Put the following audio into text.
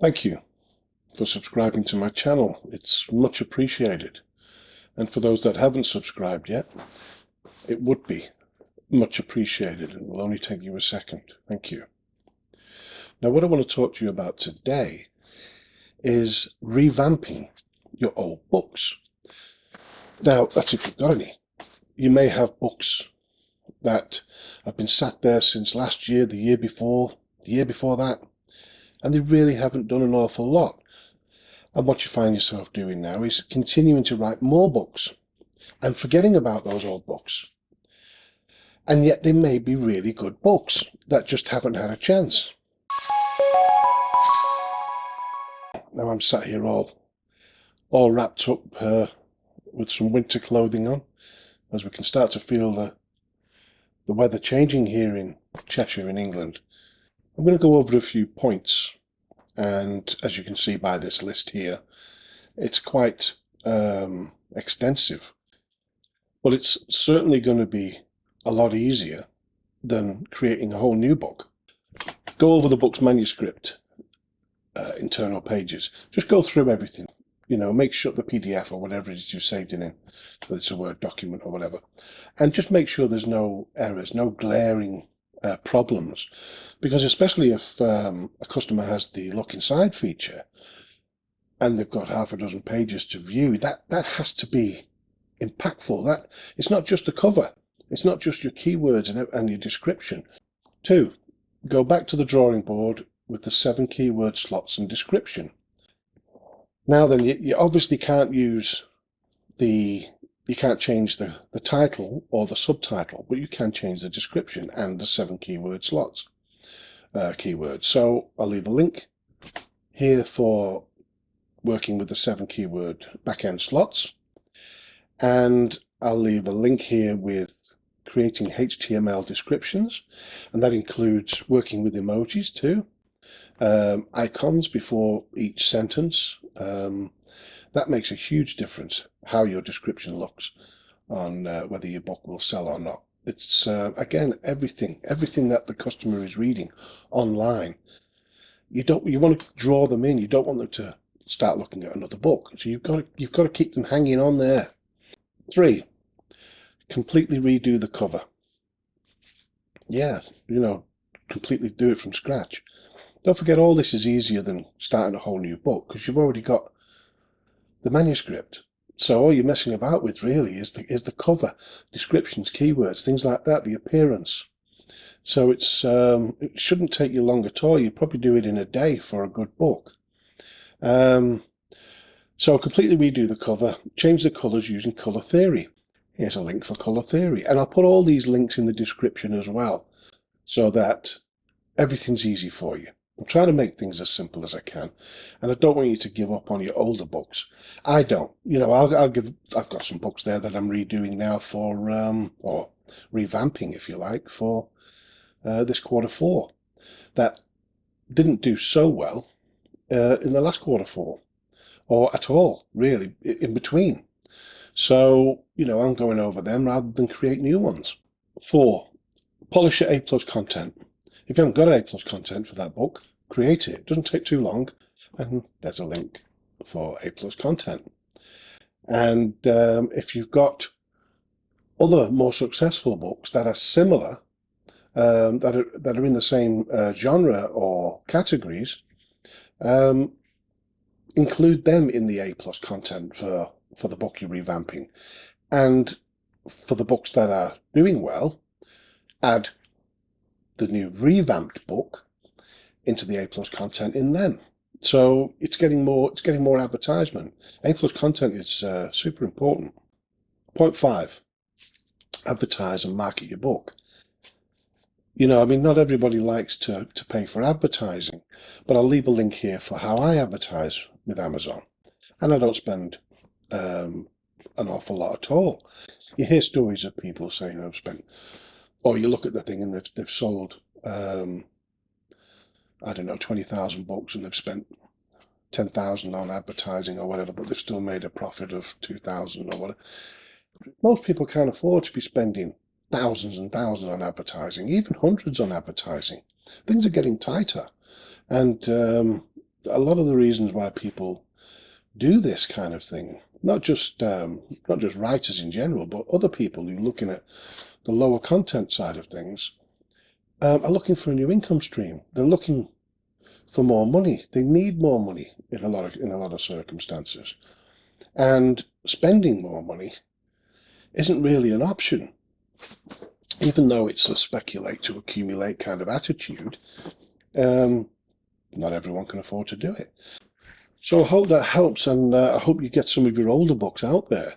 Thank you for subscribing to my channel. It's much appreciated. And for those that haven't subscribed yet, it would be much appreciated. It will only take you a second. Thank you. Now, what I want to talk to you about today is revamping your old books. Now, that's if you've got any. You may have books that have been sat there since last year, the year before that, and they really haven't done an awful lot. And what you find yourself doing now is continuing to write more books and forgetting about those old books. And yet they may be really good books that just haven't had a chance. Now I'm sat here all wrapped up with some winter clothing on, as we can start to feel the weather changing here in Cheshire in England. I'm going to go over a few points, and as you can see by this list here, it's quite extensive, but it's certainly going to be a lot easier than creating a whole new book. Go over the book's manuscript, internal pages. Just go through everything. Make sure the PDF or whatever it is you've saved in, whether it's a Word document or whatever, and just make sure there's no errors, no glaring problems, because especially if a customer has the look inside feature and they've got half a dozen pages to view, that has to be impactful. That it's not just the cover, it's not just your keywords and your description. 2, go back to the drawing board with the 7 keyword slots and description. Now then, you obviously can't change the title or the subtitle, but you can change the description and the 7 keyword slots, keywords. So I'll leave a link here for working with the 7 keyword backend slots, and I'll leave a link here with creating HTML descriptions, and that includes working with emojis too, icons before each sentence. That makes a huge difference how your description looks on whether your book will sell or not. It's again everything that the customer is reading online. You want to draw them in. You don't want them to start looking at another book. So you've got to keep them hanging on there. 3, completely redo the cover. Yeah, completely do it from scratch. Don't forget, all this is easier than starting a whole new book because you've already got the manuscript. So all you're messing about with really is the cover, descriptions, keywords, things like that, the appearance. So it shouldn't take you long at all. You'd probably do it in a day for a good book. So completely redo the cover, change the colours using colour theory. Here's a link for colour theory, and I'll put all these links in the description as well, so that everything's easy for you. I'm trying to make things as simple as I can, and I don't want you to give up on your older books. I don't. I've got some books there that I'm redoing now for, or revamping, if you like, for this Q4 that didn't do so well in the last Q4, or at all, really, in between. So, I'm going over them rather than create new ones. 4, polish your A+ content. If you haven't got A+ content for that book, create it. It doesn't take too long, and there's a link for A+ content. And if you've got other more successful books that are similar, that are in the same genre or categories, include them in the A+ content for the book you're revamping. And for the books that are doing well, add the new revamped book into the A+ content in them. So it's getting more advertisement. A+ content is super important. Point 5, advertise and market your book. Not everybody likes to pay for advertising, but I'll leave a link here for how I advertise with Amazon. And I don't spend an awful lot at all. You hear stories of people saying I've spent, or you look at the thing and they've sold, I don't know, 20,000 books and they've spent 10,000 on advertising or whatever, but they've still made a profit of 2,000 or whatever. Most people can't afford to be spending thousands and thousands on advertising, even hundreds on advertising. Things are getting tighter, and a lot of the reasons why people do this kind of thing, not just writers in general, but other people who are looking at the lower content side of things, are looking for a new income stream. They're looking for more money. They need more money in a lot of circumstances, and spending more money isn't really an option. Even though it's a speculate to accumulate kind of attitude, not everyone can afford to do it. So I hope that helps, and I hope you get some of your older books out there